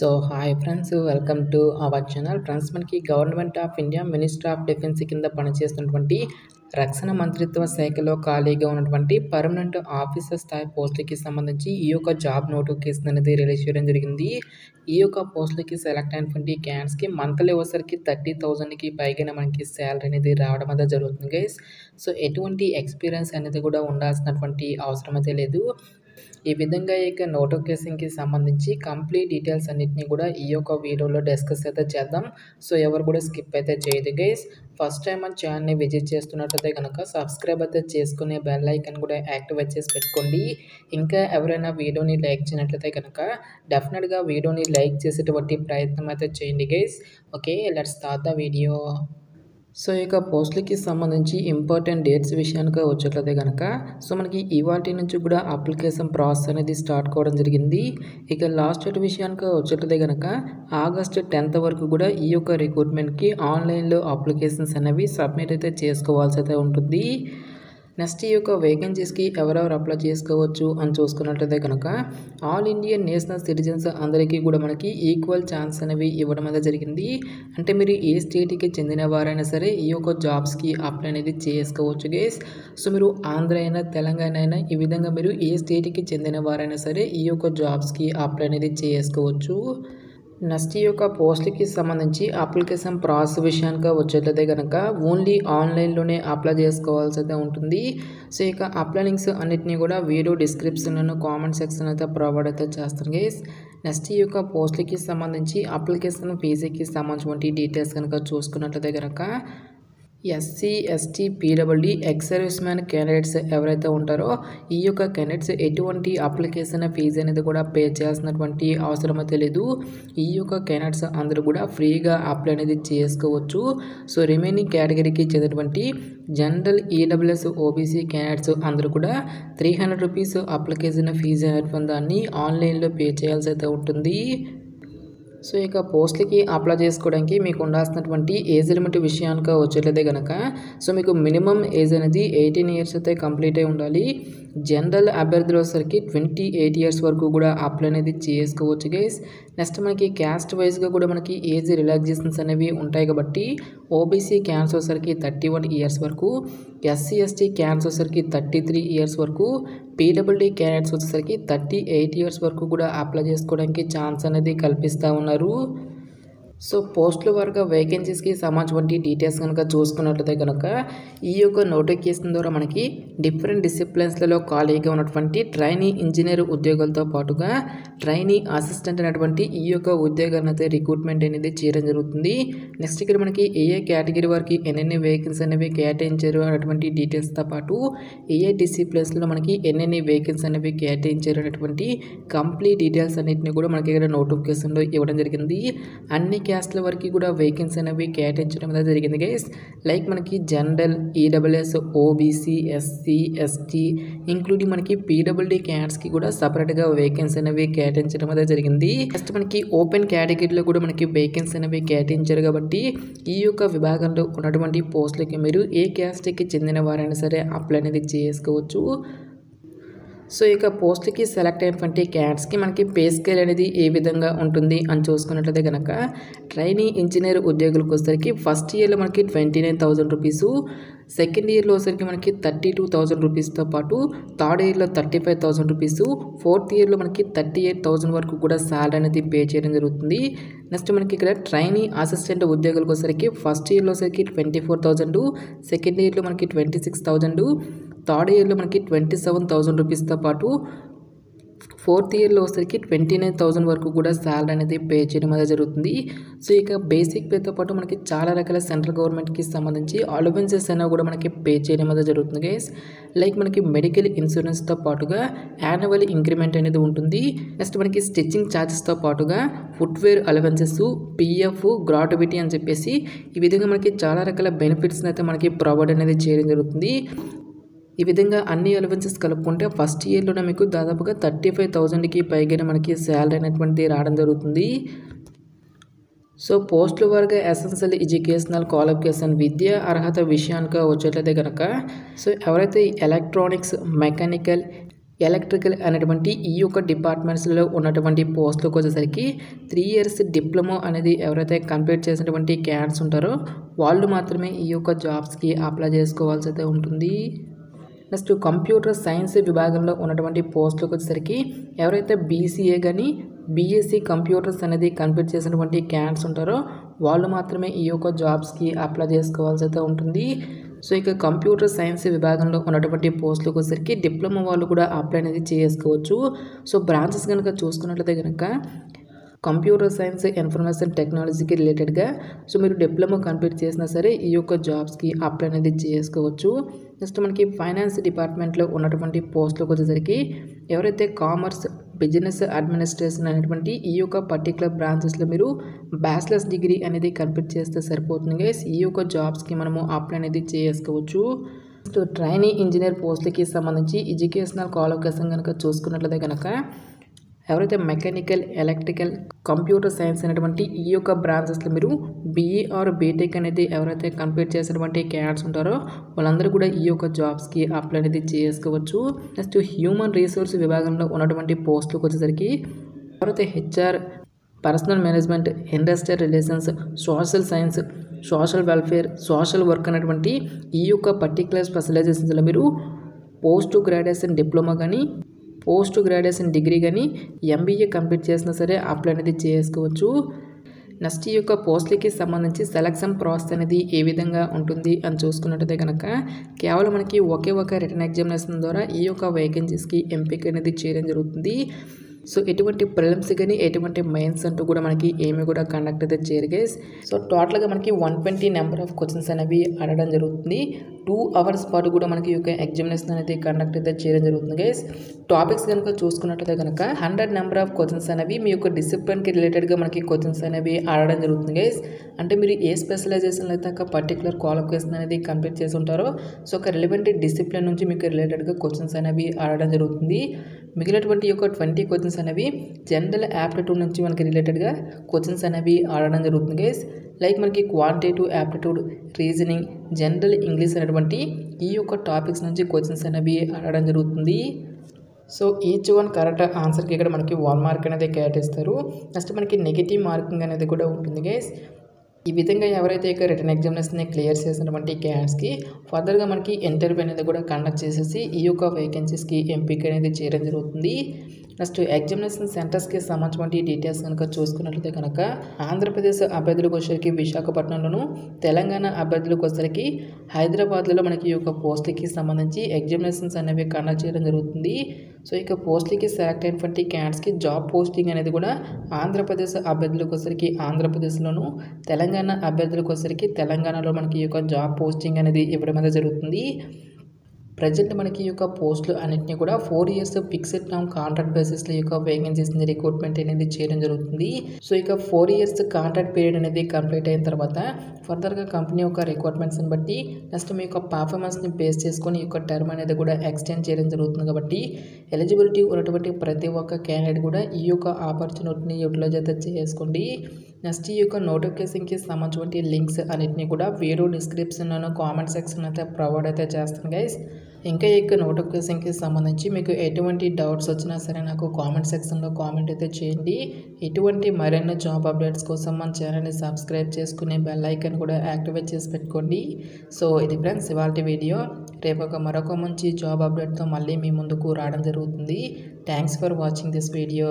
So hi friends, welcome to our channel. Friends, మనకి government of India minister of defence కింద పనిచేస్తున్నటువంటి రక్షణ మంత్రిత్వ శాఖలో ఖాళీగా ఉన్నటువంటి పర్మనెంట్ ఆఫీసర్ స్థాయి పోస్టులకి సంబంధించి ఈ యొక్క జాబ్ నోటిఫికేషన్ అనేది రిలీజ్ చేయడం జరిగింది. ఈ యొక్క పోస్టులకి సెలెక్ట్ అయినటువంటి క్యాండిడేట్స్కి మంత్లీ వచ్చేసరికి 30,000కి పైగానే మనకి శాలరీ అనేది రావడం అనేది జరుగుతుంది గైస్. సో ఎటువంటి ఎక్స్పీరియన్స్ అనేది కూడా ఉండాల్సినటువంటి అవసరం అయితే లేదు. ఈ విధంగా ఈ యొక్క నోటిఫికేషన్కి సంబంధించి కంప్లీట్ డీటెయిల్స్ అన్నిటిని కూడా ఈ యొక్క వీడియోలో డిస్కస్ అయితే చేద్దాం. సో ఎవరు కూడా స్కిప్ అయితే చేయదు గైస్. ఫస్ట్ టైం మన ఛానల్ని విజిట్ చేస్తున్నట్లయితే కనుక సబ్స్క్రైబ్ అయితే చేసుకునే బెల్ ఐకాన్ కూడా యాక్టివేట్ చేసి పెట్టుకోండి. ఇంకా ఎవరైనా వీడియోని లైక్ చేయనట్లయితే కనుక డెఫినెట్గా వీడియోని లైక్ చేసేటువంటి ప్రయత్నం అయితే చేయండి guys. Okay, let's start the video. So ఇక పోస్టులకి సంబంధించి ఇంపార్టెంట్ డేట్స్ విషయానికి వచ్చేట్లయితే కనుక సో మనకి ఇవాటి నుంచి కూడా అప్లికేషన్ ప్రాసెస్ అనేది స్టార్ట్ కావడం జరిగింది. ఇక లాస్ట్ డేట్ విషయానికి వచ్చేట్లయితే కనుక ఆగస్టు 10th వరకు కూడా ఈ యొక్క రిక్రూట్మెంట్కి ఆన్లైన్లో అప్లికేషన్స్ అనేవి సబ్మిట్ అయితే చేసుకోవాల్సి అయితే ఉంటుంది. నెక్స్ట్ ఈ యొక్క వేకెన్సీస్కి ఎవరెవరు అప్లై చేసుకోవచ్చు అని చూసుకున్నట్లయితే కనుక ఆల్ ఇండియన్ నేషనల్ సిటిజన్స్ అందరికీ కూడా మనకి ఈక్వల్ ఛాన్స్ అనేవి ఇవ్వడం అనేది జరిగింది. అంటే మీరు ఏ స్టేట్కి చెందిన వారైనా సరే ఈ యొక్క జాబ్స్కి అప్లై అనేది చేసుకోవచ్చు గైస్. సో మీరు ఆంధ్ర అయినా తెలంగాణ అయినా ఈ విధంగా మీరు ఏ స్టేట్కి చెందిన వారైనా సరే ఈ యొక్క జాబ్స్కి అప్లై అనేది చేసుకోవచ్చు. నెక్స్ట్ ఈ యొక్క పోస్ట్కి సంబంధించి అప్లికేషన్ ప్రాసెస్ విషయానికి వచ్చేట్లయితే కనుక ఓన్లీ ఆన్లైన్లోనే అప్లై చేసుకోవాల్సి అయితే ఉంటుంది. సో ఇక అప్లై లింక్స్ అన్నిటినీ కూడా వీడియో డిస్క్రిప్షన్లో కామెంట్ సెక్షన్ అయితే ప్రొవైడ్ అయితే చేస్తాను గైస్. నెక్స్ట్ ఈ యొక్క పోస్ట్కి సంబంధించి అప్లికేషన్ ఫీజుకి సంబంధించిన డీటెయిల్స్ కనుక చూసుకున్నట్లయితే కనుక SC ST PWD ex service man candidates ఎవరైతే ఉంటారో ఈ యొక్క క్యాండిడేట్స్ ఎటువంటి అప్లికేషన్ ఫీజు అనేది కూడా పే చేయాల్సినటువంటి అవసరం అయితే లేదు. ఈ యొక్క క్యాండిడేట్స్ అందరూ కూడా ఫ్రీగా అప్లై అనేది చేసుకోవచ్చు. సో రిమైనింగ్ కేటగిరీకి చెందినటువంటి జనరల్ ఈడబ్ల్యూఎస్ ఓబీసీ క్యాండిడేట్స్ అందరూ కూడా 300 రూపీస్ అప్లికేషన్ ఫీజు అనేటువంటి దాన్ని ఆన్లైన్లో పే చేయాల్సి అయితే ఉంటుంది. సో ఇక పోస్ట్లకి అప్లై చేసుకోవడానికి మీకు ఉండాల్సినటువంటి ఏజ్ లిమిట్ విషయానికి వచ్చేట్లయితే కనుక సో మీకు మినిమం ఏజ్ అనేది 18 ఇయర్స్ అయితే కంప్లీట్ అయి ఉండాలి. జనరల్ అభ్యర్థులు వచ్చేసరికి 28 ఇయర్స్ వరకు కూడా అప్లై అనేది చేసుకోవచ్చు గైస్. నెక్స్ట్ మనకి క్యాస్ట్ వైజ్గా కూడా మనకి ఏజ్ రిలాక్సేషన్స్ అనేవి ఉంటాయి కాబట్టి ఓబీసీ క్యాన్స్ వచ్చేసరికి 31 ఇయర్స్ వరకు, ఎస్సీ ఎస్టీ క్యాన్స్ వచ్చేసరికి 33 ఇయర్స్ వరకు, పీడబ్ల్యూడీ క్యాండిడేట్స్ వచ్చేసరికి 38 ఇయర్స్ వరకు కూడా అప్లై చేసుకోవడానికి ఛాన్స్ అనేది కల్పిస్తూ ఉన్నారు. సో పోస్టుల వరకు వేకెన్సీస్కి సంబంధించిన డీటెయిల్స్ కనుక చూసుకున్నట్లయితే కనుక ఈ యొక్క నోటిఫికేషన్ ద్వారా మనకి డిఫరెంట్ డిసిప్లిన్స్లలో ఖాళీగా ఉన్నటువంటి ట్రైనీ ఇంజనీర్ ఉద్యోగాలతో పాటుగా ట్రైనీ అసిస్టెంట్ అనేటువంటి ఈ యొక్క ఉద్యోగాలను అయితే రిక్రూట్మెంట్ అనేది చేయడం జరుగుతుంది. నెక్స్ట్ ఇక్కడ మనకి ఏ కేటగిరీ వారికి ఎన్నెన్ని వేకెన్సీ అనేవి కేటాయించారు అనేటువంటి డీటెయిల్స్తో పాటు ఏ డిసిప్లిన్స్లో మనకి ఎన్నెన్ని వేకెన్సీ అనేవి కేటాయించారు అనేటువంటి కంప్లీట్ డీటెయిల్స్ అన్నింటినీ కూడా మనకి ఇక్కడ నోటిఫికేషన్లో ఇవ్వడం జరిగింది. అన్ని క్యాస్ట్ల వరకు కూడా వేకెన్సీ అనేవి కేటాయించడం అనేది జరిగింది గైస్. లైక్ మనకి general EWS OBC SC ST including మనకి పీడబ్ల్యూడీ క్యాండిడేట్స్కి కూడా సపరేట్గా వేకెన్సీ అనేవి కేటాయించడం అనేది జరిగింది. నెక్స్ట్ మనకి ఓపెన్ కేటగిరీలో కూడా మనకి వేకెన్సీ అనేవి కేటాయించారు కాబట్టి ఈ యొక్క విభాగంలో ఉన్నటువంటి పోస్టులకి మీరు ఏ క్యాస్ట్కి చెందిన వారైనా సరే అప్లై అనేది చేసుకోవచ్చు. సో ఇక పోస్ట్కి సెలెక్ట్ అయినటువంటి క్యాండిడేట్స్కి మనకి పే స్కేల్ అనేది ఏ విధంగా ఉంటుంది అని చూసుకున్నట్లయితే కనుక ట్రైనీ ఇంజనీర్ ఉద్యోగులకు వచ్చేసరికి ఫస్ట్ ఇయర్లో మనకి 29,000 రూపీసు, సెకండ్ ఇయర్లో వచ్చేసరికి మనకి 32,000 రూపీస్తో పాటు థర్డ్ ఇయర్లో 35,000 రూపీసు, ఫోర్త్ ఇయర్లో మనకి 38,000 వరకు కూడా శాలరీ అనేది పే చేయడం జరుగుతుంది. నెక్స్ట్ మనకి ఇక్కడ ట్రైనీ అసిస్టెంట్ ఉద్యోగులకు వచ్చేసరికి ఫస్ట్ ఇయర్లో వచ్చేసరికి 24,000, సెకండ్ ఇయర్లో మనకి 26,000, థర్డ్ ఇయర్లో మనకి 27,000 రూపీస్తో పాటు ఫోర్త్ ఇయర్లో వచ్చేసరికి 29,000 వరకు కూడా శాలరీ అనేది పే చేయడం అనేది జరుగుతుంది. సో ఇక బేసిక్ పేతో పాటు మనకి చాలా రకాల సెంట్రల్ గవర్నమెంట్కి సంబంధించి అలవెన్సెస్ అనేవి కూడా మనకి పే చేయడం అనేది జరుగుతుంది గైస్. లైక్ మనకి మెడికల్ ఇన్సూరెన్స్తో పాటుగా యాన్యువల్ ఇంక్రిమెంట్ అనేది ఉంటుంది. నెక్స్ట్ మనకి స్టిచ్చింగ్ ఛార్జెస్తో పాటుగా ఫుట్వేర్ అలవెన్సెస్, పిఎఫ్, గ్రాట్యుటీ అని చెప్పేసి ఈ విధంగా మనకి చాలా రకాల బెనిఫిట్స్ని అయితే మనకి ప్రొవైడ్ అనేది చేయడం జరుగుతుంది. ఈ విధంగా అన్ని అలవెన్సెస్ కలుపుకుంటే ఫస్ట్ ఇయర్లోనే మీకు దాదాపుగా 35,000కి పైగానే మనకి శాలరీ అనేటువంటి రావడం జరుగుతుంది. సో పోస్టుల వారుగా ఎసెన్షియల్ ఎడ్యుకేషనల్ క్వాలిఫికేషన్ విద్యా అర్హత విషయానికి వచ్చేట్లయితే కనుక సో ఎవరైతే ఎలక్ట్రానిక్స్, మెకానికల్, ఎలక్ట్రికల్ అనేటువంటి ఈ యొక్క డిపార్ట్మెంట్స్లో ఉన్నటువంటి పోస్టులకు వచ్చేసరికి 3 years డిప్లొమా అనేది ఎవరైతే కంప్లీట్ చేసినటువంటి క్యాండిడేట్స్ ఉంటారో వాళ్ళు మాత్రమే ఈ యొక్క జాబ్స్కి అప్లై చేసుకోవాల్సి అయితే ఉంటుంది. నెక్స్ట్ కంప్యూటర్ సైన్స్ విభాగంలో ఉన్నటువంటి పోస్టులకు వచ్చేసరికి ఎవరైతే బీసీఏ కానీ బీఎస్సీ కంప్యూటర్స్ అనేది కంప్లీట్ చేసినటువంటి క్యాండిడేట్స్ ఉంటారో వాళ్ళు మాత్రమే ఈ యొక్క జాబ్స్కి అప్లై చేసుకోవాల్సి అయితే ఉంటుంది. సో ఇక కంప్యూటర్ సైన్స్ విభాగంలో ఉన్నటువంటి పోస్టులకు వచ్చేసరికి డిప్లొమా వాళ్ళు కూడా అప్లై అనేది చేసుకోవచ్చు. సో బ్రాంచెస్ కనుక చూసుకున్నట్లయితే కనుక కంప్యూటర్ సైన్స్ ఇన్ఫర్మేషన్ టెక్నాలజీకి రిలేటెడ్గా సో మీరు డిప్లొమా కంప్లీట్ చేసినా సరే ఈ యొక్క జాబ్స్కి అప్లై అనేది చేసుకోవచ్చు. నెక్స్ట్ మనకి ఫైనాన్స్ డిపార్ట్మెంట్లో ఉన్నటువంటి పోస్టులకు వచ్చేసరికి ఎవరైతే కామర్స్ బిజినెస్ అడ్మినిస్ట్రేషన్ అనేటువంటి ఈ యొక్క పర్టికులర్ బ్రాంచెస్లో మీరు బ్యాచిలర్స్ డిగ్రీ అనేది కంప్లీట్ చేస్తే సరిపోతుంది గైస్. ఈ యొక్క జాబ్స్కి మనము అప్లై అనేది చేసుకోవచ్చు. నెక్స్ట్ ట్రైనీ ఇంజనీర్ పోస్టులకి సంబంధించి ఎడ్యుకేషనల్ క్వాలిఫికేషన్ కనుక చూసుకున్నట్లయితే కనుక ఎవరైతే మెకానికల్ ఎలక్ట్రికల్ కంప్యూటర్ సైన్స్ అనేటువంటి ఈ యొక్క బ్రాంచెస్లో మీరు బీఈ ఆర్ బీటెక్ అనేది ఎవరైతే కంప్లీట్ చేసినటువంటి క్యాండిడేట్స్ ఉంటారో వాళ్ళందరూ కూడా ఈ యొక్క జాబ్స్కి అప్లై అనేది చేసుకోవచ్చు. నెక్స్ట్ హ్యూమన్ రిసోర్స్ విభాగంలో ఉన్నటువంటి పోస్టులకు వచ్చేసరికి ఎవరైతే HR, personal management, industrial relations, social science, social welfare, social work అనేటువంటి ఈ యొక్క పర్టికులర్ స్పెషలైజేషన్స్లో మీరు పోస్ట్ గ్రాడ్యుయేషన్ డిప్లొమా కానీ పోస్ట్ గ్రాడ్యుయేషన్ డిగ్రీ కానీ ఎంబీఏ కంప్లీట్ చేసినా సరే అప్లై అనేది చేసుకోవచ్చు. నెక్స్ట్ ఈ యొక్క పోస్టులకి సంబంధించి సెలక్షన్ ప్రాసెస్ అనేది ఏ విధంగా ఉంటుంది అని చూసుకున్నట్టయితే కనుక కేవలం మనకి ఒకే ఒక రిటన్ ఎగ్జామినేషన్ ద్వారా ఈ యొక్క వేకెన్సీస్కి ఎంపిక అనేది చేయడం జరుగుతుంది. సో ఎటువంటి ప్రిలిమ్స్ కానీ ఎటువంటి మెయిన్స్ అంటూ కూడా మనకి ఏమి కూడా కండక్ట్ అయితే చేయరు గైస్. సో టోటల్గా మనకి 120 నెంబర్ ఆఫ్ క్వశ్చన్స్ అనేవి అడగడం జరుగుతుంది. 2 hours పాటు కూడా మనకి ఈ యొక్క ఎగ్జామినేషన్ అనేది కండక్ట్ అయితే చేయడం జరుగుతుంది గైస్. టాపిక్స్ కనుక చూసుకున్నట్లయితే కనుక 100 నెంబర్ ఆఫ్ క్వశ్చన్స్ అనేవి మీ యొక్క డిసిప్లిన్కి రిలేటెడ్గా మనకి క్వశ్చన్స్ అనేవి అడగడం జరుగుతుంది గైస్. అంటే మీరు ఏ స్పెషలైజేషన్లో అయితే ఒక పర్టికులర్ క్వాలిఫికేషన్ అనేది కంప్లీట్ చేసి ఉంటారో సో ఒక రిలవెంట్ డిసిప్లిన్ నుంచి మీకు రిలేటెడ్గా క్వశ్చన్స్ అనేవి అడగడం జరుగుతుంది. మిగిలినటువంటి యొక్క 20 క్వశ్చన్స్ అనేవి జనరల్ యాప్టిట్యూడ్ నుంచి మనకి రిలేటెడ్గా క్వశ్చన్స్ అనేవి అడగడం జరుగుతుంది గైస్. లైక్ మనకి quantitative aptitude, reasoning, general English అనేటువంటి ఈ యొక్క టాపిక్స్ నుంచి క్వశ్చన్స్ అనేవి అడగడం జరుగుతుంది. సో ఈచ్ వన్ కరెక్ట్ ఆన్సర్కి ఇక్కడ మనకి 1 మార్క్ అనేది కేటాయిస్తారు. నెక్స్ట్ మనకి నెగిటివ్ మార్కింగ్ అనేది కూడా ఉంటుంది గైస్. ఈ విధంగా ఎవరైతే ఇక రిటర్న్ ఎగ్జామినేషన్ని క్లియర్ చేసినటువంటి క్యాండిడేట్స్కి ఫర్దర్గా మనకి ఇంటర్వ్యూ అనేది కూడా కండక్ట్ చేసేసి ఈ యొక్క వేకెన్సీస్కి ఎంపిక అనేది చేయడం జరుగుతుంది. నెక్స్ట్ ఎగ్జామినేషన్ సెంటర్స్కి సంబంధించిన డీటెయిల్స్ కనుక చూసుకున్నట్లయితే కనుక ఆంధ్రప్రదేశ్ అభ్యర్థులకు వచ్చేసరికి విశాఖపట్నంలోను, తెలంగాణ అభ్యర్థులకు వచ్చేసరికి హైదరాబాద్లో మనకి ఈ యొక్క పోస్టులకి సంబంధించి ఎగ్జామినేషన్స్ అనేవి కండక్ట్ చేయడం జరుగుతుంది. సో ఇక పోస్టులకి సెలెక్ట్ అయినటువంటి క్యాండిడేట్స్కి జాబ్ పోస్టింగ్ అనేది కూడా ఆంధ్రప్రదేశ్ అభ్యర్థులకు వచ్చేసరికి ఆంధ్రప్రదేశ్లోను, తెలంగాణ అభ్యర్థులకు వచ్చేసరికి తెలంగాణలో మనకి ఈ యొక్క జాబ్ పోస్టింగ్ అనేది ఇవ్వడం అనేది జరుగుతుంది. ప్రజెంట్ మనకి ఈ యొక్క పోస్టులు అన్నింటినీ కూడా 4 years ఫిక్స్డ్ టర్మ్ కాంట్రాక్ట్ బేసిస్లో ఈ యొక్క వేకెన్సీస్ని రిక్రూట్మెంట్ అనేది చేయడం జరుగుతుంది. సో ఇక 4 years కాంట్రాక్ట్ పీరియడ్ అనేది కంప్లీట్ అయిన తర్వాత ఫర్దర్గా కంపెనీ యొక్క రిక్వైర్మెంట్స్ని బట్టి నెక్స్ట్ మీ యొక్క పర్ఫార్మెన్స్ని బేస్ చేసుకొని ఈ యొక్క టర్మ్ అనేది కూడా ఎక్స్టెండ్ చేయడం జరుగుతుంది. కాబట్టి ఎలిజిబిలిటీ ఉన్నటువంటి ప్రతి ఒక్క క్యాండిడేట్ కూడా ఈ యొక్క ఆపర్చునిటీని యూటిలైజ్ అయితే చేసుకోండి. నెక్స్ట్ ఈ యొక్క నోటిఫికేషన్కి సంబంధించిన లింక్స్ అన్నింటినీ కూడా వీడియో డిస్క్రిప్షన్లోనూ కామెంట్ సెక్షన్ అయితే ప్రొవైడ్ అయితే చేస్తాను గైస్. ఇంకా ఈ యొక్క నోటిఫికేషన్కి సంబంధించి మీకు ఎటువంటి డౌట్స్ వచ్చినా సరే నాకు కామెంట్ సెక్షన్లో కామెంట్ అయితే చేయండి. ఎటువంటి మరిన్ని జాబ్ అప్డేట్స్ కోసం మన ఛానల్ని సబ్స్క్రైబ్ చేసుకుని బెల్ ఐకాన్ కూడా యాక్టివేట్ చేసి పెట్టుకోండి. సో ఇది ఫ్రెండ్స్ ఇవాల్టి వీడియో. రేపు మరొక మంచి జాబ్ అప్డేట్తో మళ్ళీ మీ ముందుకు రావడం జరుగుతుంది. Thanks for watching this video.